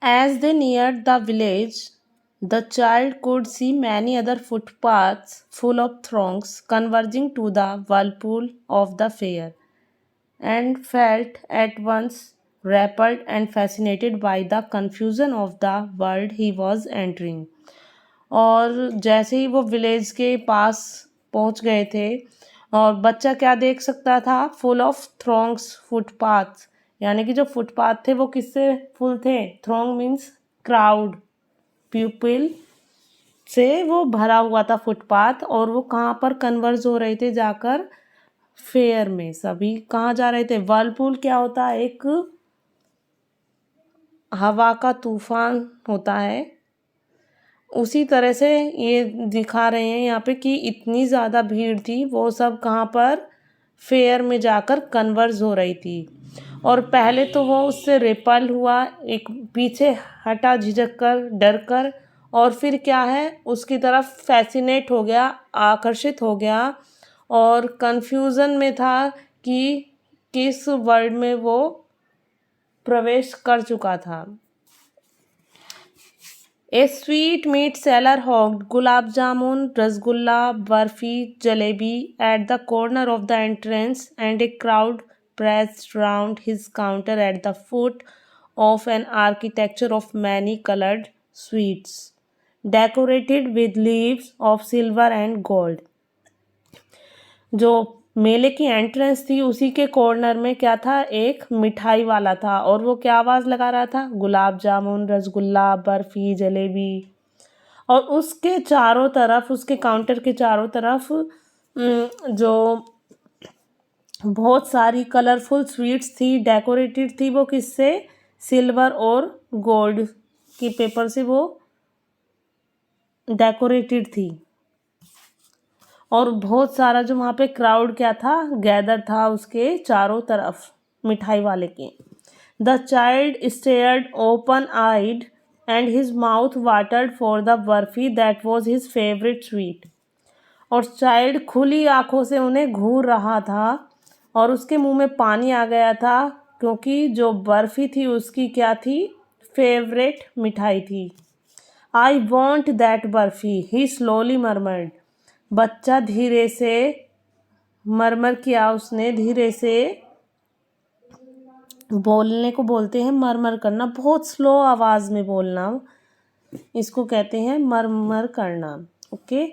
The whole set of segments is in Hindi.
As they neared the village, the child could see many other footpaths full of throngs converging to the whirlpool of the fair, and felt at once repelled and fascinated by the confusion of the world he was entering. और जैसे ही वो विलेज के पास पहुंच गए थे, और बच्चा क्या देख सकता था, फुल ऑफ थ्रोंग्स फुटपाथ, यानी कि जो फुटपाथ थे वो किससे फुल थे, थ्रोंग मीन्स क्राउड, पीपल से वो भरा हुआ था फुटपाथ। और वो कहाँ पर कन्वर्ज हो रहे थे जाकर, फेयर में। सभी कहाँ जा रहे थे, वर्लपूल क्या होता है, एक हवा का तूफान होता है। उसी तरह से ये दिखा रहे हैं यहाँ पे कि इतनी ज़्यादा भीड़ थी, वो सब कहाँ पर, फेयर में जाकर कन्वर्ज हो रही थी। और पहले तो वो उससे रिपल हुआ, एक पीछे हटा झिझक कर, डर कर, और फिर क्या है, उसकी तरफ फैसिनेट हो गया, आकर्षित हो गया, और कंफ्यूजन में था कि किस वर्ल्ड में वो प्रवेश कर चुका था। A sweetmeat seller hawked gulab jamun, rasgulla, barfi, jalebi at the corner of the entrance, and a crowd pressed round his counter at the foot of an architecture of many colored sweets, decorated with leaves of silver and gold. जो मेले की एंट्रेंस थी उसी के कॉर्नर में क्या था, एक मिठाई वाला था, और वो क्या आवाज़ लगा रहा था, गुलाब जामुन, रसगुल्ला, बर्फ़ी, जलेबी। और उसके चारों तरफ, उसके काउंटर के चारों तरफ जो बहुत सारी कलरफुल स्वीट्स थी, डेकोरेटेड थी, वो किससे, सिल्वर और गोल्ड की पेपर से वो डेकोरेटेड थी। और बहुत सारा जो वहाँ पे क्राउड क्या था, गैदर था उसके चारों तरफ मिठाई वाले के। The child stared open eyed and his mouth watered for the barfi that was his favourite sweet. और चाइल्ड खुली आंखों से उन्हें घूर रहा था, और उसके मुंह में पानी आ गया था, क्योंकि जो बर्फी थी उसकी क्या थी, फेवरेट मिठाई थी। I want that barfi, he slowly murmured. बच्चा धीरे से मरमर किया, उसने धीरे से, बोलने को बोलते हैं मरमर करना, बहुत स्लो आवाज़ में बोलना, इसको कहते हैं मरमर करना। ओके।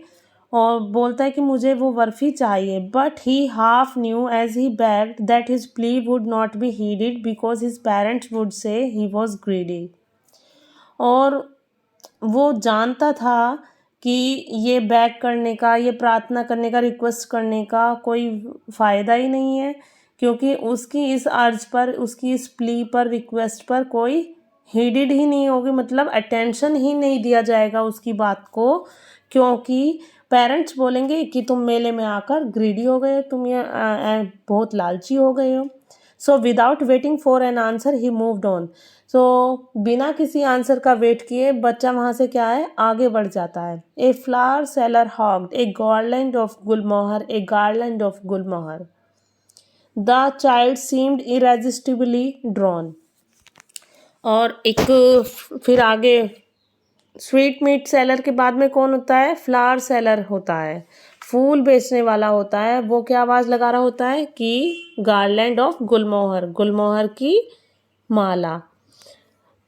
और बोलता है कि मुझे वो बर्फ़ी चाहिए, but he half knew as he begged that his plea would not be heeded because his parents would say he was greedy. और वो जानता था कि ये बैग करने का, ये प्रार्थना करने का, रिक्वेस्ट करने का कोई फ़ायदा ही नहीं है, क्योंकि उसकी इस अर्ज पर, उसकी इस प्ली पर, रिक्वेस्ट पर कोई हीडेड ही नहीं होगी, मतलब अटेंशन ही नहीं दिया जाएगा उसकी बात को, क्योंकि पेरेंट्स बोलेंगे कि तुम मेले में आकर ग्रीडी हो गए हो, तुम ये बहुत लालची हो गए हो। So without waiting for an answer he moved on. So बिना किसी आंसर का वेट किए बच्चा वहाँ से क्या है, आगे बढ़ जाता है। A flower seller hawked a garland of gulmohur, a garland of gulmohur. The child seemed irresistibly drawn. और एक फिर आगे स्वीट मीट सेलर के बाद में कौन होता है, फ्लावर सेलर होता है, फूल बेचने वाला होता है। वो क्या आवाज़ लगा रहा होता है कि गार्लैंड ऑफ गुलमोहर, गुलमोहर की माला।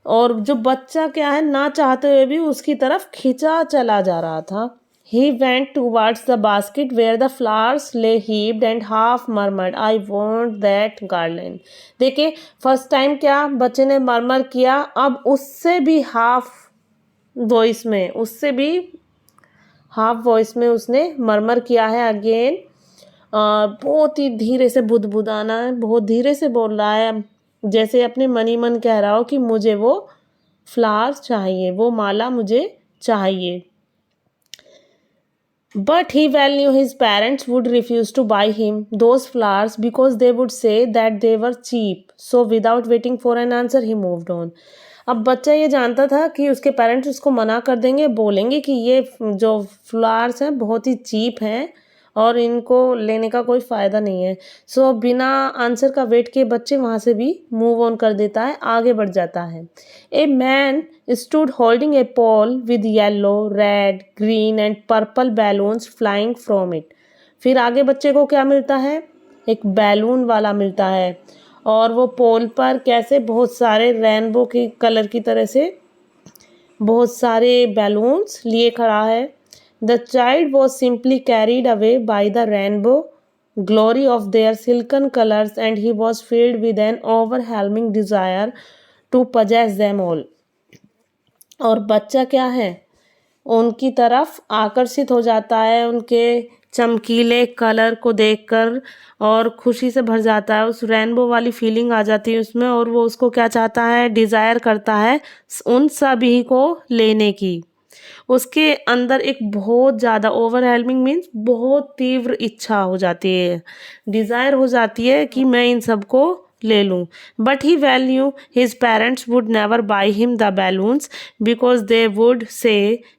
और जो बच्चा क्या है, ना चाहते हुए भी उसकी तरफ खिंचा चला जा रहा था। He went towards the basket where the flowers lay heaped and half murmured, I want that garland. देखिए फर्स्ट टाइम क्या बच्चे ने मरमर किया, अब उससे भी हाफ वॉइस में, उससे भी हाफ वॉइस में उसने मरमर किया है अगेन। बहुत ही धीरे से बुदबुदाना है, बहुत धीरे से बोल रहा है, जैसे अपने मन ही मन कह रहा हो कि मुझे वो फ्लावर्स चाहिए, वो माला मुझे चाहिए। But he well knew his parents would refuse to buy him those flowers because they would say that they were cheap. So without waiting for an answer, he moved on. अब बच्चा ये जानता था कि उसके पेरेंट्स उसको मना कर देंगे, बोलेंगे कि ये जो फ्लावर्स हैं बहुत ही चीप हैं और इनको लेने का कोई फ़ायदा नहीं है। सो बिना आंसर का वेट किए बच्चे वहाँ से भी मूव ऑन कर देता है, आगे बढ़ जाता है। A man stood holding A Paul with yellow, red, green and purple balloons flying from it. फिर आगे बच्चे को क्या मिलता है? एक बैलून वाला मिलता है और वो पोल पर कैसे बहुत सारे रेनबो की कलर की तरह से बहुत सारे बैलून्स लिए खड़ा है। The child was simply carried away by the rainbow glory of their silken colours and he was filled with an overwhelming desire to possess them all. और बच्चा क्या है? उनकी तरफ आकर्षित हो जाता है, उनके चमकीले कलर को देखकर और खुशी से भर जाता है। उस रेनबो वाली फीलिंग आ जाती है उसमें और वो उसको क्या चाहता है? डिज़ायर करता है उन सभी को लेने की। उसके अंदर एक बहुत ज़्यादा ओवरवेलमिंग मीन्स बहुत तीव्र इच्छा हो जाती है, डिज़ायर हो जाती है कि मैं इन सबको ले लूँ। But he well knew his parents would never buy him the balloons because they would say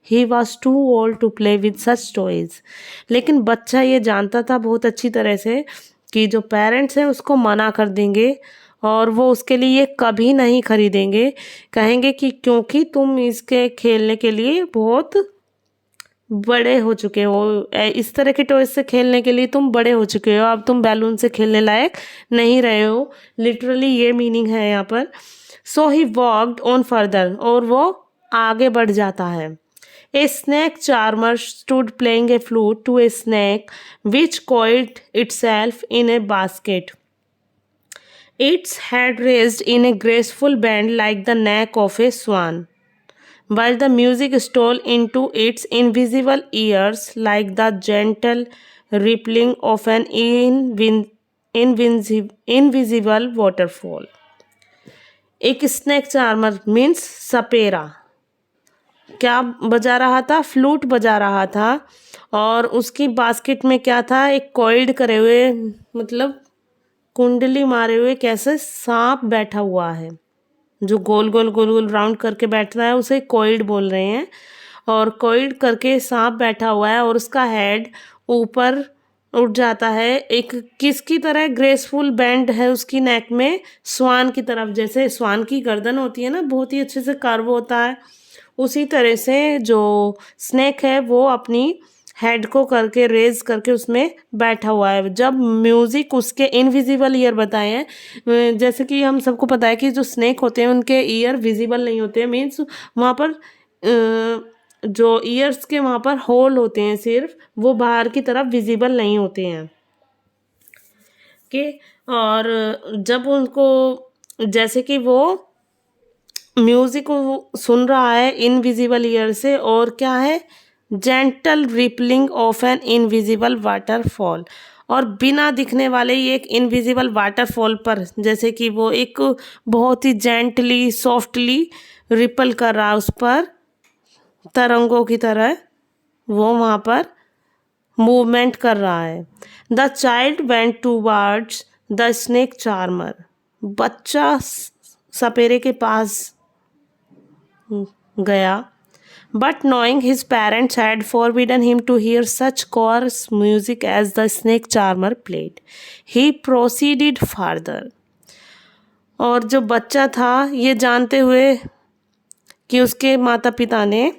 he was too old to play with such toys. लेकिन बच्चा ये जानता था बहुत अच्छी तरह से कि जो पेरेंट्स हैं उसको मना कर देंगे और वो उसके लिए ये कभी नहीं खरीदेंगे। कहेंगे कि क्योंकि तुम इसके खेलने के लिए बहुत बड़े हो चुके हो, इस तरह के टॉयज से खेलने के लिए तुम बड़े हो चुके हो, अब तुम बैलून से खेलने लायक नहीं रहे हो। लिटरली ये मीनिंग है यहाँ पर। So he walked on further, और वो आगे बढ़ जाता है। A snake charmer stood playing a flute to a snake which coiled itself in a basket. Its head raised in a graceful bend like the neck of a swan, while the music stole into its invisible ears like the gentle rippling of an invisible waterfall. एक स्नैक चार्मर मीन्स सपेरा क्या बजा रहा था? फ्लूट बजा रहा था और उसकी बास्केट में क्या था? एक कॉइल्ड करे हुए मतलब कुंडली मारे हुए कैसे सांप बैठा हुआ है, जो गोल गोल गोल गोल राउंड करके बैठता है उसे कॉइल्ड बोल रहे हैं। और कॉइल्ड करके सांप बैठा हुआ है और उसका हेड ऊपर उठ जाता है, एक किसकी तरह? ग्रेसफुल बैंड है उसकी नेक में, स्वान की तरफ। जैसे स्वान की गर्दन होती है ना, बहुत ही अच्छे से कर्व होता है, उसी तरह से जो स्नेक है वो अपनी हेड को करके रेज करके उसमें बैठा हुआ है। जब म्यूजिक उसके इनविजिबल ईयर बताए हैं, जैसे कि हम सबको पता है कि जो स्नेक होते हैं उनके ईयर विजिबल नहीं होते हैं, मीन्स वहाँ पर जो ईयर्स के वहाँ पर होल होते हैं, सिर्फ वो बाहर की तरफ विजिबल नहीं होते हैं कि। और जब उनको जैसे कि वो म्यूजिक सुन रहा है इनविजिबल ईयर से, और क्या है? Gentle rippling of an invisible waterfall, और बिना दिखने वाले ही एक इनविजिबल वाटरफॉल पर जैसे कि वो एक बहुत ही जेंटली सॉफ्टली रिपल कर रहा है, उस पर तरंगों की तरह वो वहाँ पर मूवमेंट कर रहा है। The child went towards the snake charmer, बच्चा सपेरे के पास गया। But knowing his parents had forbidden him to hear such coarse music as the snake charmer played, he proceeded further. और जो बच्चा था ये जानते हुए कि उसके माता पिता ने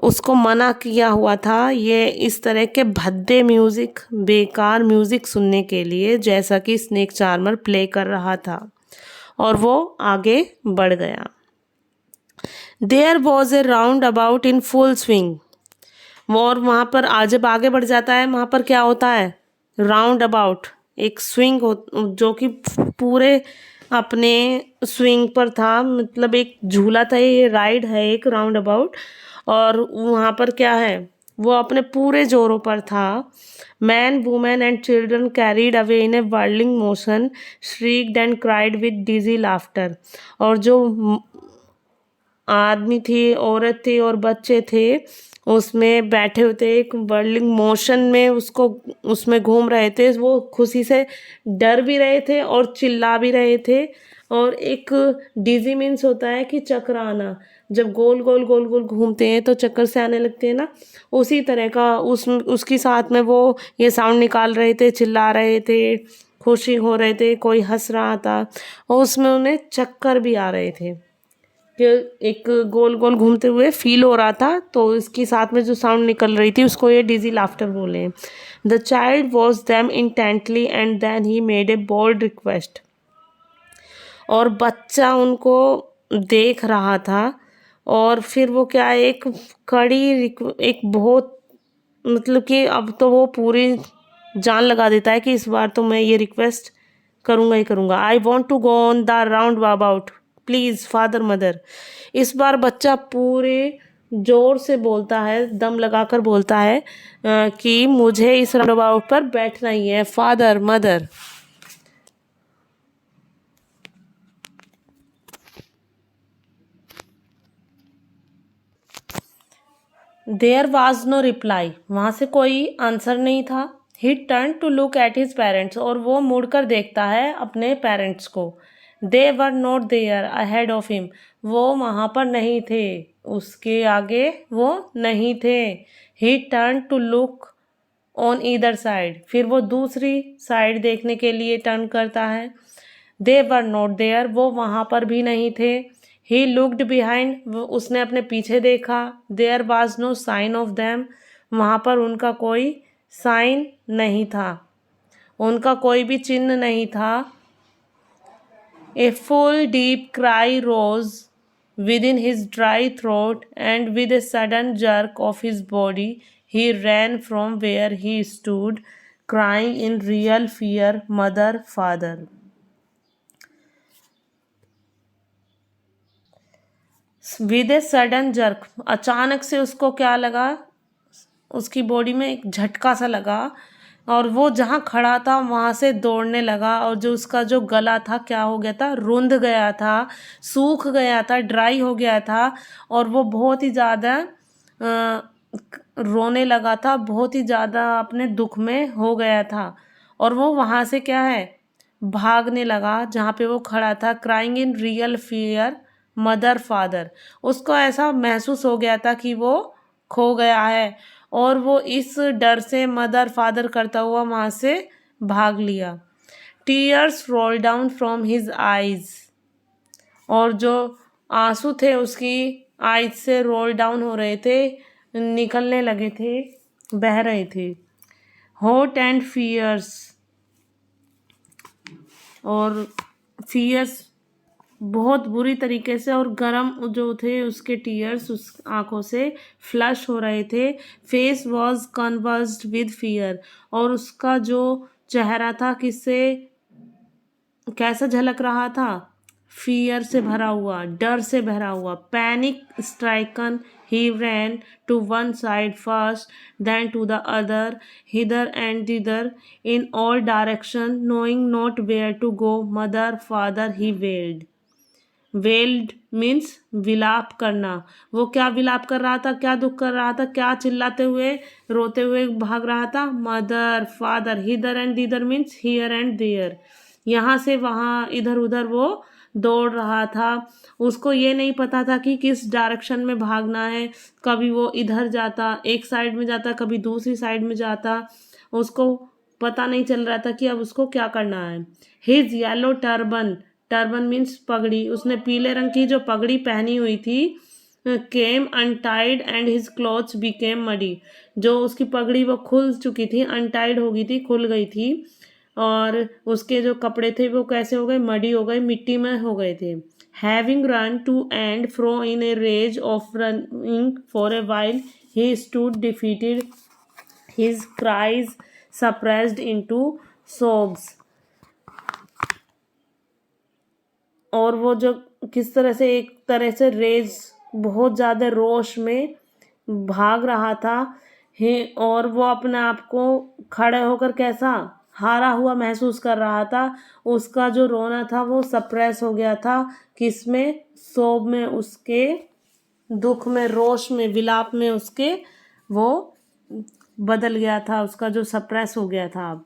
उसको मना किया हुआ था ये इस तरह के भद्दे म्यूज़िक, बेकार म्यूज़िक सुनने के लिए, जैसा कि स्नेक चार्मर प्ले कर रहा था, और वो आगे बढ़ गया। There was a roundabout in full swing. और वहाँ पर जब आगे बढ़ जाता है वहाँ पर क्या होता है? राउंड अबाउट, एक स्विंग जो कि पूरे अपने स्विंग पर था, मतलब एक झूला था, ये राइड है एक राउंड अबाउट, और वहाँ पर क्या है? वो अपने पूरे जोरों पर था। Man, women and children carried away in a whirling motion, shrieked and cried with dizzy laughter. और जो आदमी थी, औरत थी और बच्चे थे उसमें बैठे हुए थे, एक वर्लिंग मोशन में उसको उसमें घूम रहे थे। वो खुशी से डर भी रहे थे और चिल्ला भी रहे थे और एक डिजी मीन्स होता है कि चक्कर आना, जब गोल गोल गोल गोल घूमते हैं तो चक्कर से आने लगते हैं ना, उसी तरह का उसकी साथ में वो ये साउंड निकाल रहे थे, चिल्ला रहे थे, खुशी हो रहे थे, कोई हंस रहा था और उसमें उन्हें चक्कर भी आ रहे थे कि एक गोल गोल घूमते हुए फील हो रहा था, तो इसके साथ में जो साउंड निकल रही थी उसको ये डिजी लाफ्टर बोले। The child watch them intently and then he made a bold request. और बच्चा उनको देख रहा था और फिर वो क्या एक एक बहुत मतलब कि अब तो वो पूरी जान लगा देता है कि इस बार तो मैं ये रिक्वेस्ट करूँगा ही करूँगा। I want to go on the roundabout please father mother. इस बार बच्चा पूरे जोर से बोलता है, दम लगाकर बोलता है कि मुझे इस राउंड अबाउट पर बैठना ही है, father mother. There was no reply, वहाँ से कोई आंसर नहीं था। He turn to look at his parents, और वो मुड़कर देखता है अपने पेरेंट्स को। They were not there ahead of him, वो वहाँ पर नहीं थे, उसके आगे वो नहीं थे। He turn to look on either side, फिर वो दूसरी साइड देखने के लिए टर्न करता है। दे वर नॉट देयर, वो वहाँ पर भी नहीं थे। ही लुक्ड बिहाइंड, उसने अपने पीछे देखा। There was no sign of them, वहाँ पर उनका कोई साइन नहीं था, उनका कोई भी चिन्ह नहीं था। A full deep cry rose within his dry throat, and with a sudden jerk of his body he ran from where he stood, crying in real fear, mother, father. With a sudden jerk, अचानक से उसको क्या लगा, उसकी बॉडी में एक झटका सा लगा और वो जहाँ खड़ा था वहाँ से दौड़ने लगा। और जो उसका जो गला था क्या हो गया था, रुंध गया था, सूख गया था, ड्राई हो गया था। और वो बहुत ही ज़्यादा रोने लगा था, बहुत ही ज़्यादा अपने दुख में हो गया था। और वो वहाँ से क्या है, भागने लगा जहाँ पे वो खड़ा था। Crying in real fear, mother father, उसको ऐसा महसूस हो गया था कि वो खो गया है और वो इस डर से मदर फादर करता हुआ वहाँ से भाग लिया। Tears roll down from his eyes, और जो आंसू थे उसकी आईज से रोल डाउन हो रहे थे, निकलने लगे थे, बह रहे थे। हॉट एंड फियर्स, और फियर्स बहुत बुरी तरीके से, और गर्म जो थे उसके टीयर्स उस आंखों से फ्लश हो रहे थे। Face was conversed with fear, और उसका जो चेहरा था किससे कैसा झलक रहा था, फियर से भरा हुआ, डर से भरा हुआ। Panic stricken he ran to one side first, then to the other, hither and thither, in all direction, knowing not where to go. Mother, father, he wailed. Weld means विलाप करना। वो क्या विलाप कर रहा था, क्या दुख कर रहा था, क्या चिल्लाते हुए रोते हुए भाग रहा था। Mother father, hither and thither means here and there, यहाँ से वहाँ, इधर उधर वो दौड़ रहा था। उसको ये नहीं पता था कि किस डायरेक्शन में भागना है, कभी वो इधर जाता, एक साइड में जाता, कभी दूसरी साइड में जाता, उसको पता नहीं चल रहा था कि अब उसको क्या करना है। His yellow turban, turban means पगड़ी, उसने पीले रंग की जो पगड़ी पहनी हुई थी, came untied and his clothes became muddy, जो उसकी पगड़ी वो खुल चुकी थी, अनटाइड हो गई थी, खुल गई थी, और उसके जो कपड़े थे वो कैसे हो गए, मडी हो गए, मिट्टी में हो गए थे। Having run to and fro in a rage of running for a while, he stood defeated, his cries suppressed into sobs. और वो जो किस तरह से एक तरह से रेज, बहुत ज़्यादा रोश में भाग रहा था, और वो अपने आप को खड़े होकर कैसा हारा हुआ महसूस कर रहा था। उसका जो रोना था वो सप्रेस हो गया था, किसमें, सोब में, उसके दुख में, रोश में, विलाप में उसके वो बदल गया था, उसका जो सप्रेस हो गया था।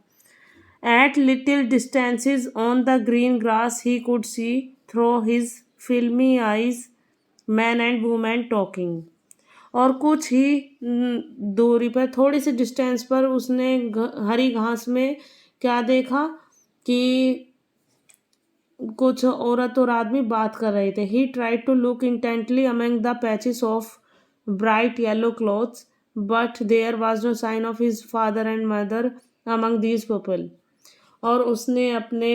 At little distances on the green grass he could see through his filmy eyes man and women talking. और कुछ ही दूरी पर, थोड़ी सी डिस्टेंस पर, उसने हरी घास में क्या देखा कि कुछ औरत और आदमी बात कर रहे थे। He tried to look intently among the patches of bright yellow clothes but there was no sign of his father and mother among these people. और उसने अपने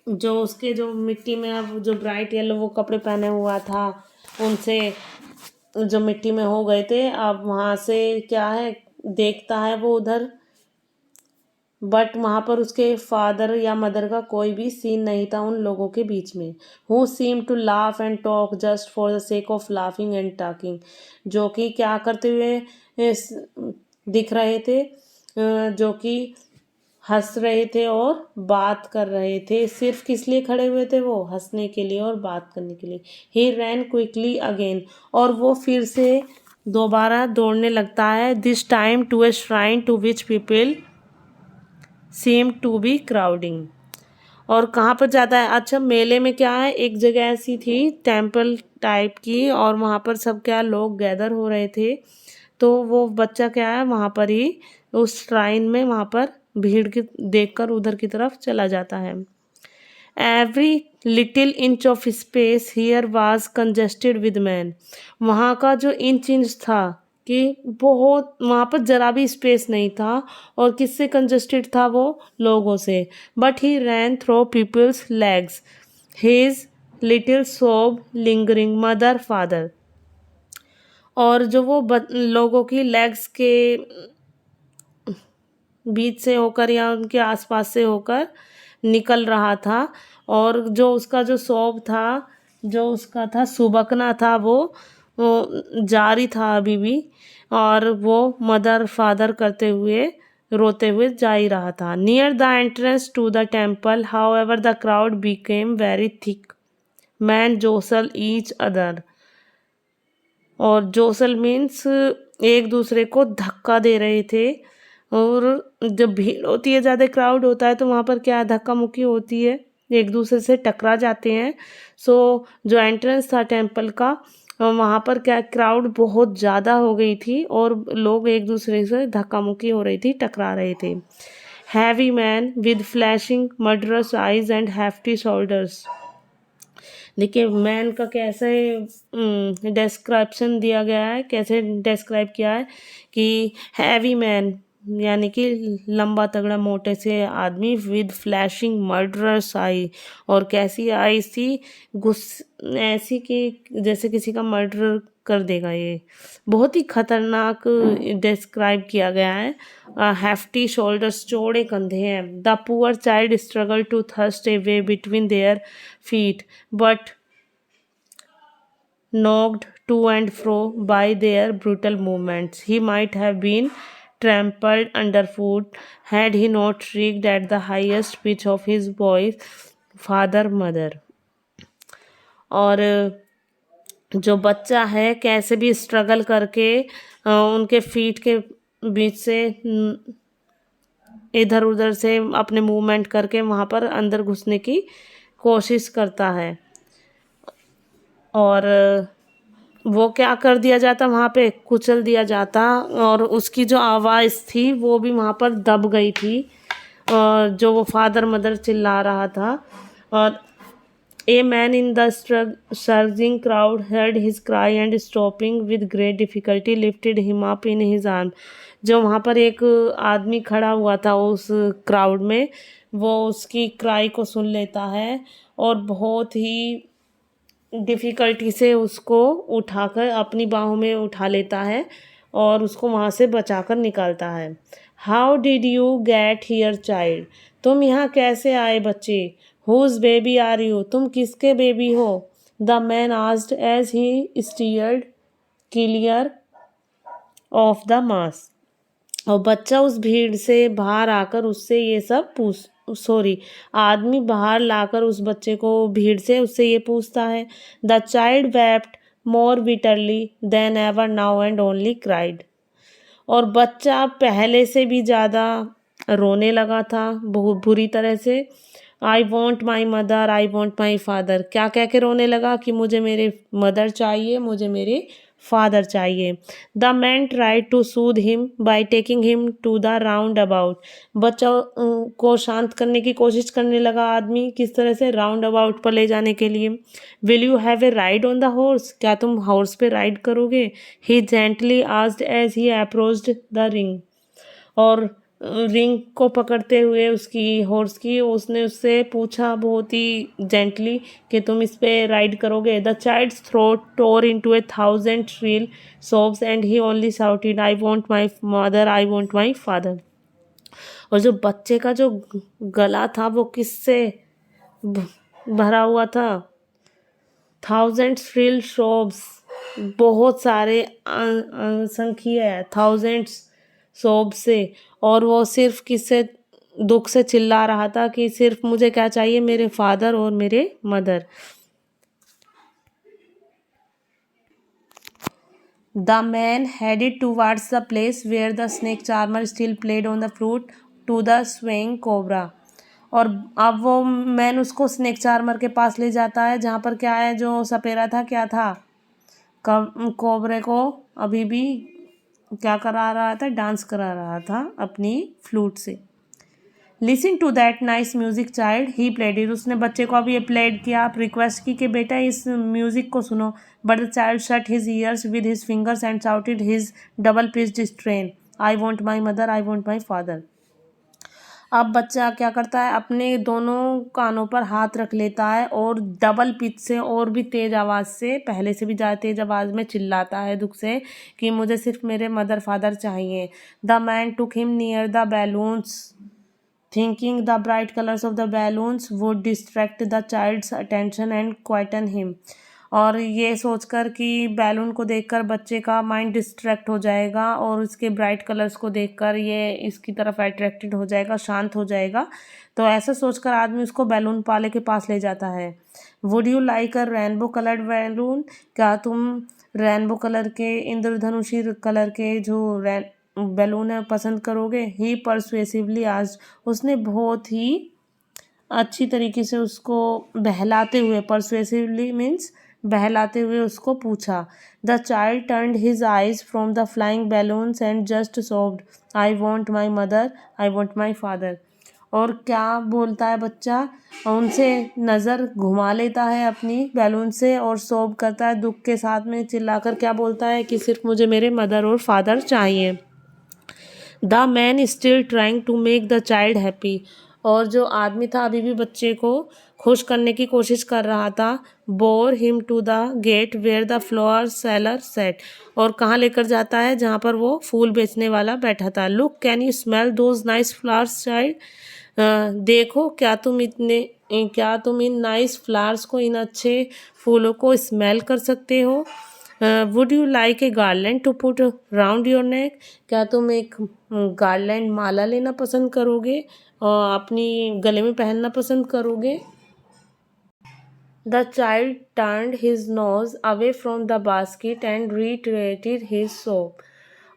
जो उसके जो मिट्टी में अब जो ब्राइट येलो वो कपड़े पहने हुआ था, उनसे जो मिट्टी में हो गए थे, अब वहाँ से क्या है देखता है वो उधर, बट वहाँ पर उसके फादर या मदर का कोई भी सीन नहीं था उन लोगों के बीच में। Who seem to laugh and talk just for the sake of laughing and talking, जो कि क्या करते हुए दिख रहे थे, जो कि हंस रहे थे और बात कर रहे थे। सिर्फ किस लिए खड़े हुए थे वो? हंसने के लिए और बात करने के लिए। ही रैन क्विकली अगेन, और वो फिर से दोबारा दौड़ने लगता है। This time to a shrine to which people seem to be crowding. और कहाँ पर जाता है? अच्छा, मेले में क्या है, एक जगह ऐसी थी टेम्पल टाइप की, और वहाँ पर सब क्या लोग गैदर हो रहे थे। तो वो बच्चा क्या है वहाँ पर ही उस श्राइन में वहाँ पर भीड़ की देखकर उधर की तरफ चला जाता है। Every little inch of space here was congested with man. वहाँ का जो इंच था कि बहुत, वहाँ पर जरा भी स्पेस नहीं था, और किससे कंजेस्टेड था वो? लोगों से। But he ran through people's legs, his little sob lingering mother father. और जो वो लोगों की लेग्स के बीच से होकर या उनके आसपास से होकर निकल रहा था, और जो उसका जो सौब था, जो उसका था सुबकना था, वो जारी था अभी भी, और वो मदर फादर करते हुए रोते हुए जा ही रहा था। Near the entrance to the temple however the crowd became very thick, man jostle each other. और जोसल मीन्स एक दूसरे को धक्का दे रहे थे। और जब भीड़ होती है, ज़्यादा क्राउड होता है, तो वहाँ पर क्या धक्का मुक्की होती है, एक दूसरे से टकरा जाते हैं। सो जो एंट्रेंस था टेम्पल का, वहाँ पर क्या क्राउड बहुत ज़्यादा हो गई थी, और लोग एक दूसरे से धक्का मुक्की हो रही थी, टकरा रहे थे। Heavy man with flashing murderous eyes and hefty shoulders. देखिए मैन का कैसे डिस्क्रिप्शन दिया गया है, कैसे डिस्क्राइब किया है कि हैवी मैन यानी कि लंबा तगड़ा मोटे से आदमी, विद फ्लैशिंग मर्डरस आई, और कैसी आई थी? ऐसी कि जैसे किसी का मर्डर कर देगा। ये बहुत ही खतरनाक डिस्क्राइब किया गया है। हैफ्टी शोल्डर्स, चौड़े कंधे हैं। The poor child struggle to thrust a way between their feet but knocked to and fro by their brutal movements. He might have been trampled underfoot had he not shrieked at the highest pitch of his voice, "Father, mother." और जो बच्चा है कैसे भी स्ट्रगल करके उनके फीट के बीच से इधर उधर से अपने मूवमेंट करके वहाँ पर अंदर घुसने की कोशिश करता है। और वो क्या कर दिया जाता, वहाँ पे कुचल दिया जाता, और उसकी जो आवाज़ थी वो भी वहाँ पर दब गई थी, और जो वो फादर मदर चिल्ला रहा था। और a man in the surging crowd heard his cry and stopping with great difficulty lifted him up in his arm। जो वहाँ पर एक आदमी खड़ा हुआ था उस क्राउड में, वो उसकी क्राई को सुन लेता है, और बहुत ही डिफ़िकल्टी से उसको उठाकर अपनी बाहों में उठा लेता है, और उसको वहाँ से बचाकर निकालता है। How did you get here child? तुम यहाँ कैसे आए बच्चे? Whose baby are you? तुम किसके बेबी हो? The man asked as he steered clear of the mass. और बच्चा उस भीड़ से बाहर आकर उससे ये सब आदमी बाहर लाकर उस बच्चे को भीड़ से उससे ये पूछता है। The child wept more bitterly then ever now and only cried. और बच्चा पहले से भी ज़्यादा रोने लगा था, बहुत बुरी तरह से, आई want my mother, I want my father. क्या कह के रोने लगा कि मुझे मेरे मदर चाहिए, मुझे मेरे फादर चाहिए। The man try to soothe him by taking him to the roundabout. बच्चा को शांत करने की कोशिश करने लगा आदमी, किस तरह से, राउंड अबाउट पर ले जाने के लिए। Will you have a ride on the horse, क्या तुम हॉर्स पे राइड करोगे? He gently asked as he approached the ring. और रिंग को पकड़ते हुए उसकी हॉर्स की, उसने उससे पूछा बहुत ही जेंटली कि तुम इस पे राइड करोगे। The child's throat tore into a thousand shrill sobs and he only shouted I want my mother, I want my father. और जो बच्चे का जो गला था वो किससे भरा हुआ था? थाउजेंड श्रील सोब्स, बहुत सारे संख्या है, थाउजेंड्स सोब से। और वो सिर्फ किससे दुख से चिल्ला रहा था कि सिर्फ मुझे क्या चाहिए, मेरे फादर और मेरे mother. The man headed towards the place where the snake charmer still played on the flute to the swaying cobra। और अब वो मैन उसको स्नेक चार्मर के पास ले जाता है, जहाँ पर क्या है, जो सपेरा था, क्या था, कोबरे को अभी भी क्या करा रहा था, डांस करा रहा था अपनी फ्लूट से। Listen to that nice music child, he played it. उसने बच्चे को अब ये प्लेड किया, आप रिक्वेस्ट की कि बेटा इस म्यूजिक को सुनो। But the child shut his years with his fingers and shouted his double pitched strain, I want my mother, I want my father. अब बच्चा क्या करता है, अपने दोनों कानों पर हाथ रख लेता है और डबल पिच से और भी तेज आवाज़ से, पहले से भी ज़्यादा तेज आवाज़ में चिल्लाता है दुख से कि मुझे सिर्फ मेरे मदर फादर चाहिए। The man took him near the balloons thinking the bright colors of the balloons would distract the child's attention and quieten him। और ये सोचकर कि बैलून को देखकर बच्चे का माइंड डिस्ट्रैक्ट हो जाएगा और उसके ब्राइट कलर्स को देखकर ये इसकी तरफ अट्रैक्टेड हो जाएगा, शांत हो जाएगा, तो ऐसा सोचकर आदमी उसको बैलून वाले के पास ले जाता है। Would you like a rainbow coloured balloon, क्या तुम रेनबो कलर के, इंद्रधनुषी कलर के जो बैलून है पसंद करोगे? ही परसुएसिवली आस्क्ड, उसने बहुत ही अच्छी तरीके से उसको बहलाते हुए, परसुएसिवली मीन्स बहलाते हुए उसको पूछा। The child turned his eyes from the flying balloons and just sobbed, I want my mother, I want my father. और क्या बोलता है बच्चा, उनसे नज़र घुमा लेता है अपनी बैलून से और सोब करता है दुख के साथ में, चिल्लाकर क्या बोलता है कि सिर्फ मुझे मेरे मदर और फादर चाहिए। The man still trying to make the child happy, और जो आदमी था अभी भी बच्चे को खुश करने की कोशिश कर रहा था। Bore him to the gate where the flower seller sat, और कहाँ लेकर जाता है, जहाँ पर वो फूल बेचने वाला बैठा था। Look can you smell those nice flowers child, देखो क्या तुम इन नाइस फ्लावर्स को, इन अच्छे फूलों को स्मेल कर सकते हो। Would you like a garland to put round your neck, क्या तुम एक गार्लैंड माला लेना पसंद करोगे और अपनी गले में पहनना पसंद करोगे? The child turned his nose away from the basket and reiterated his sob,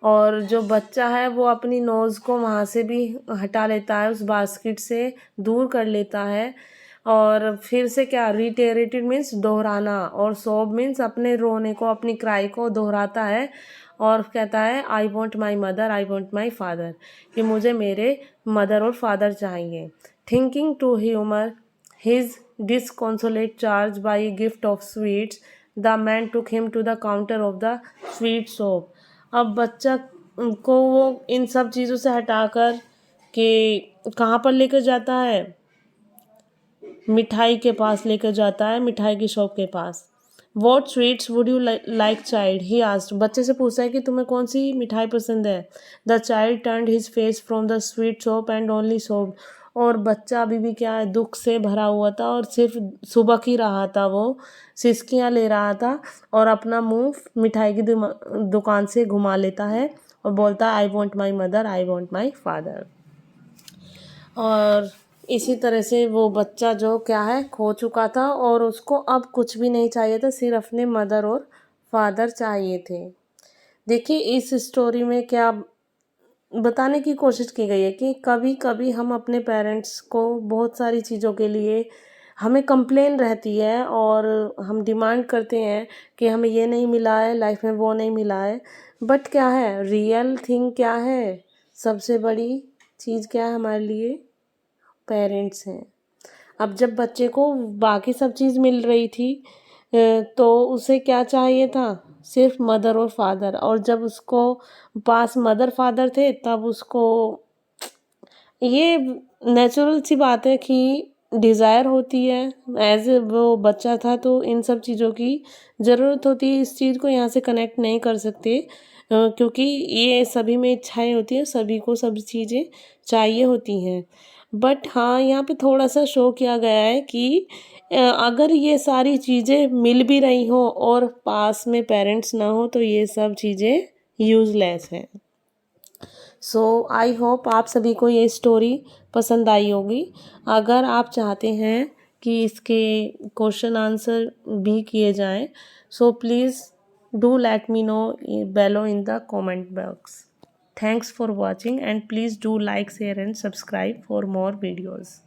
और जो बच्चा है वो अपनी नोज़ को वहाँ से भी हटा लेता है, उस बास्केट से दूर कर लेता है। और फिर से क्या, रिटेरेटेड मीन्स दोहराना, और सोब मीन्स अपने रोने को, अपनी क्राई को दोहराता है और कहता है I want my mother, I want my father, कि मुझे मेरे मदर और फादर चाहिए। Thinking to humour his disconsolate charge by a gift of sweets, the man took him to the counter of the sweet shop। अब बच्चा को वो इन सब चीज़ों से हटाकर कि कहाँ पर लेकर जाता है, मिठाई के पास लेकर जाता है, मिठाई की शॉप के पास। What sweets would you like child, he asked, बच्चे से पूछता है कि तुम्हें कौन सी मिठाई पसंद है। The child turned his face from the sweet shop and only सोब, और बच्चा अभी भी क्या है, दुख से भरा हुआ था और सिर्फ सुबह ही रहा था, वो सिसकियाँ ले रहा था और अपना मुंह मिठाई की दुकान से घुमा लेता है और बोलता है I want my mother, I want my father. और इसी तरह से वो बच्चा जो क्या है, खो चुका था और उसको अब कुछ भी नहीं चाहिए था, सिर्फ अपने मदर और फादर चाहिए थे। देखिए इस स्टोरी में क्या बताने की कोशिश की गई है कि कभी कभी हम अपने पेरेंट्स को बहुत सारी चीज़ों के लिए हमें कंप्लेन रहती है और हम डिमांड करते हैं कि हमें ये नहीं मिला है लाइफ में, वो नहीं मिला है, बट क्या है रियल थिंग, क्या है सबसे बड़ी चीज़, क्या है हमारे लिए? पेरेंट्स हैं। अब जब बच्चे को बाकी सब चीज़ मिल रही थी तो उसे क्या चाहिए था? सिर्फ मदर और फादर। और जब उसको पास मदर फादर थे तब उसको ये नेचुरल सी बात है कि डिज़ायर होती है। एज वो बच्चा था तो इन सब चीज़ों की ज़रूरत होती है। इस चीज़ को यहाँ से कनेक्ट नहीं कर सकते क्योंकि ये सभी में इच्छाएं होती हैं, सभी को सब चीज़ें चाहिए होती हैं। बट हाँ, यहाँ पे थोड़ा सा शो किया गया है कि अगर ये सारी चीज़ें मिल भी रही हो और पास में पेरेंट्स ना हो तो ये सब चीज़ें यूज़लेस हैं। सो आई होप आप सभी को ये स्टोरी पसंद आई होगी। अगर आप चाहते हैं कि इसके क्वेश्चन आंसर भी किए जाएं, so please do let me know below in the comment box. Thanks for watching and please do like, share and subscribe for more videos.